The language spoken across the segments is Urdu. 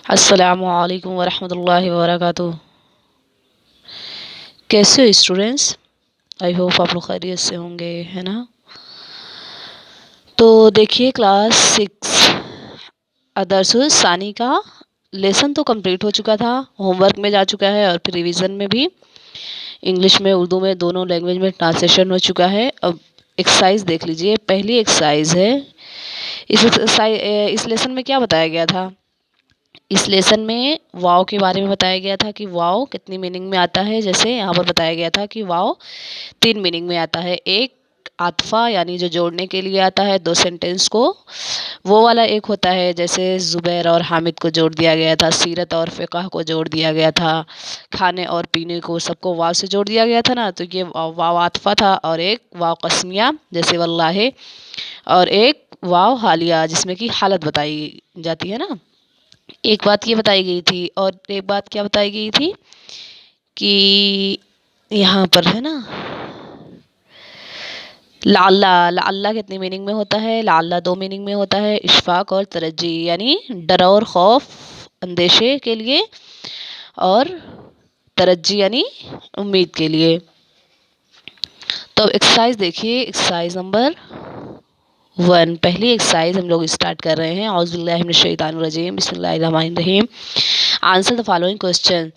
السلام علیکم ورحمۃ اللہ وبرکاتہ۔ کیسے ہو اسٹوڈینٹس؟ آئی ہوپ آپ لوگ خیریت سے ہوں گے، ہے نا؟ تو دیکھیے کلاس 6 الدرس الثانی کا لیسن تو کمپلیٹ ہو چکا تھا، ہوم ورک میں جا چکا ہے اور پھر ریویژن میں بھی انگلش میں اردو میں دونوں لینگویج میں ٹرانسلیشن ہو چکا ہے۔ اب ایکسرسائز دیکھ لیجئے، پہلی ایکسرسائز ہے۔ اس لیسن میں کیا بتایا گیا تھا؟ اس لیسن میں واو کے بارے میں بتایا گیا تھا کہ واو کتنی میننگ میں آتا ہے۔ جیسے یہاں پر بتایا گیا تھا کہ واو 3 میننگ میں آتا ہے۔ ایک عاطفہ یعنی جو جوڑنے کے لیے آتا ہے 2 سینٹینس کو، وہ والا ایک ہوتا ہے جیسے زبیر اور حامد کو جوڑ دیا گیا تھا، سیرت اور فقہ کو جوڑ دیا گیا تھا، کھانے اور پینے کو سب کو واو سے جوڑ دیا گیا تھا نا، تو یہ واو عاطفہ تھا۔ اور ایک واو قسمیہ جیسے واللہ، اور ایک واو حالیہ جس میں کی حالت بتائی جاتی ہے نا۔ ایک بات یہ بتائی گئی تھی، اور ایک بات کیا بتائی گئی تھی کہ یہاں پر ہے نا لعلہ کتنی میننگ میں ہوتا ہے؟ لعلہ 2 میننگ میں ہوتا ہے، اشفاق اور ترجی یعنی ڈر اور خوف اندیشے کے لیے، اور ترجی یعنی امید کے لیے۔ تو ایکسرسائز دیکھیے، ایکسرسائز نمبر 1، پہلی ایکسرسائز ہم لوگ اسٹارٹ کر رہے ہیں۔ اعوذ باللہ من الشیطان الرجیم، بسم اللہ الرحمن الرحیم۔ Answer the following question.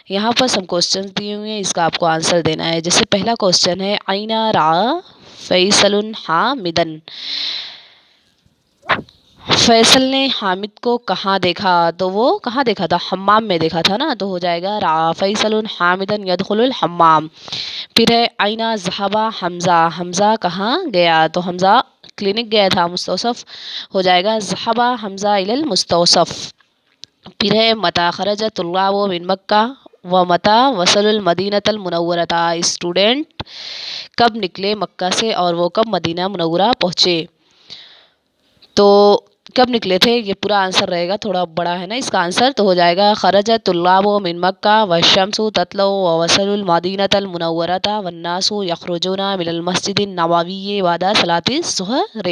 یہاں پر سم کوسچنز دیے ہوئے ہیں، اس کا آپ کو آنسر دینا ہے۔ جیسے پہلا کوسچن ہے اینا رعا فیصل حامدا، فیصل نے حامد کو کہاں دیکھا؟ تو وہ کہاں دیکھا تھا؟ حمام میں دیکھا تھا نا، تو ہو جائے گا رعا فیصل حامدا یدخل الحمام۔ پھر ہے اینا ذهب حمزہ، حمزہ کہاں گیا؟ تو حمزہ کلینک گیا تھا، مستوصف ہو جائے گا ذهب حمزہ الی المستوصف۔ پھر ہے متی خرج الطلاب من مکہ ومتی وصلوا المدینہ المنورۃ، اسٹوڈنٹ کب نکلے مکہ سے اور وہ کب مدینہ منورہ پہنچے؟ تو کب نکلے تھے؟ یہ پورا آنسر رہے گا، تھوڑا بڑا ہے نا اس کا آنسر، تو ہو جائے گا خرج الطلاب من مکہ والشمس تطلع ووصلوا المدینہ المنورۃ والناس یخرجون من المسجد النبوی بعد صلاۃ الظہر۔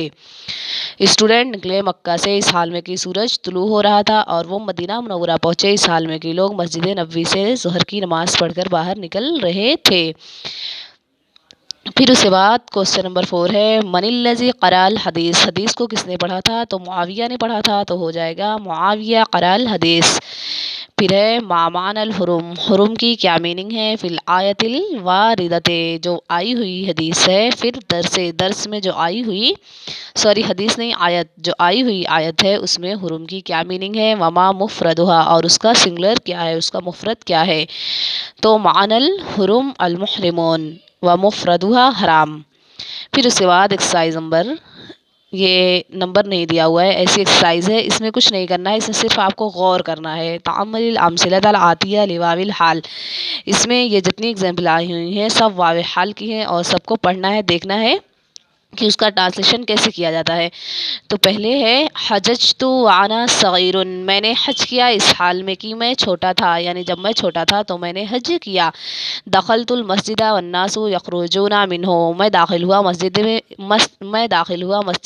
اسٹوڈنٹ نکلے مکہ سے اس حال میں کہ سورج طلوع ہو رہا تھا، اور وہ مدینہ منورہ پہنچے اس حال میں کہ لوگ مسجد نبوی سے ظہر کی نماز پڑھ کر باہر نکل رہے تھے۔ پھر اس کے بعد کوسچن نمبر 4 ہے من الذی قرأ الحدیث، حدیث کو کس نے پڑھا تھا؟ تو معاویہ نے پڑھا تھا، تو ہو جائے گا معاویہ قرأ الحدیث۔ پھر ہے ما معنی الحرم، حرم کی کیا میننگ ہے؟ فی الآیۃ الواردۃ، جو آئی ہوئی حدیث ہے، پھر درس میں جو آئی ہوئی، سوری حدیث نہیں آیت، جو آئی ہوئی آیت ہے اس میں حرم کی کیا میننگ ہے؟ وما مفردھا، اور اس کا سنگولر کیا ہے، اس کا مفرد کیا ہے؟ تو معنی الحرم المحرمون ومفردھا حرام۔ پھر اس کے بعد ایکسرسائز نمبر، یہ نمبر نہیں دیا ہوا ہے، ایسی ایکسرسائز ہے، اس میں کچھ نہیں کرنا ہے، اس میں صرف آپ کو غور کرنا ہے۔ تأمل الامثلۃ الآتیہ لواو الحال، اس میں یہ جتنی اگزامپل آئی ہوئی ہیں سب واو حال کی ہیں، اور سب کو پڑھنا ہے، دیکھنا ہے کہ اس کا ٹرانسلیشن کیسے کیا جاتا ہے۔ تو پہلے ہے حججت وانا صغیر، میں نے حج کیا اس حال میں کہ میں چھوٹا تھا، یعنی جب میں چھوٹا تھا تو میں نے حج کیا۔ دخلت المسجد والناس یخرجون منہ، میں داخل ہوا مسجد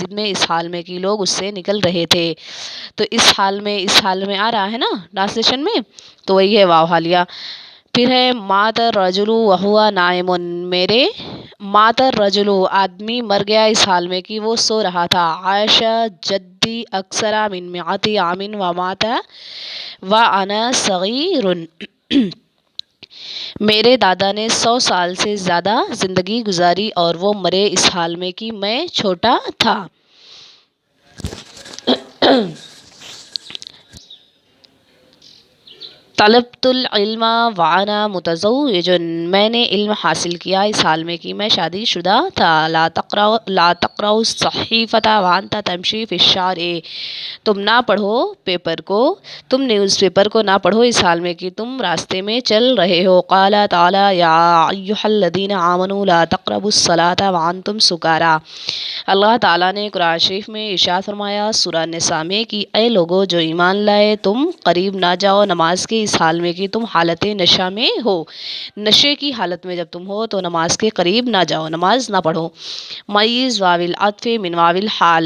میں اس حال میں کہ لوگ اس سے نکل رہے تھے۔ تو اس حال میں آ رہا ہے نا ٹرانسلیشن میں، تو وہی ہے واو حالیہ۔ پھر ہے مات الرجل وہو نائم، مات الرجل، آدمی مر گیا اس حال میں کہ وہ سو رہا تھا۔ عاش جدی اکثر من 100 عام ومات وانا صغیر، میرے دادا نے 100 سال سے زیادہ زندگی گزاری اور وہ مرے اس حال میں کہ میں چھوٹا تھا۔ طلبت العلم وانا متزوج، میں نے علم حاصل کیا اس حال میں کہ میں شادی شدہ تھا۔ لا تقرأ الصحیفۃ وانت تمشی فی الشارع، تم نہ پڑھو پیپر کو، تم نیوز پیپر کو نہ پڑھو اس حال میں کہ تم راستے میں چل رہے ہو۔ قال تعالی یا ایھا الذین آمنوا لا تقربوا الصلاۃ وانتم سکاری، اللہ تعالیٰ نے قرآن شریف میں ارشاد فرمایا سورہ نساء میں کہ اے لوگو جو ایمان لائے، تم قریب نہ جاؤ نماز کے اس حال میں کہ تم حالت نشہ میں ہو، نشے کی حالت میں جب تم ہو تو نماز کے قریب نہ جاؤ، نماز نہ پڑھو۔ میز واو العطف من واو الحال،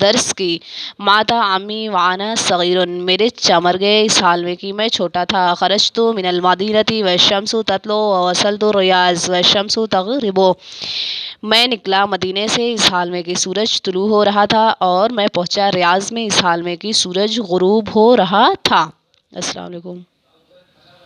درس کی ماتا عمی وانا صغیر، میرے چچا مر گئے اس حال میں کہ میں چھوٹا تھا۔ خرجت من المدینہ والشمس تطلع ووصلت الریاض والشمس تغرب، میں نکلا مدینے سے اس حال میں کہ سورج طلوع ہو رہا تھا اور میں پہنچا ریاض میں اس حال میں کہ سورج غروب ہو رہا تھا۔ السلام علیکم۔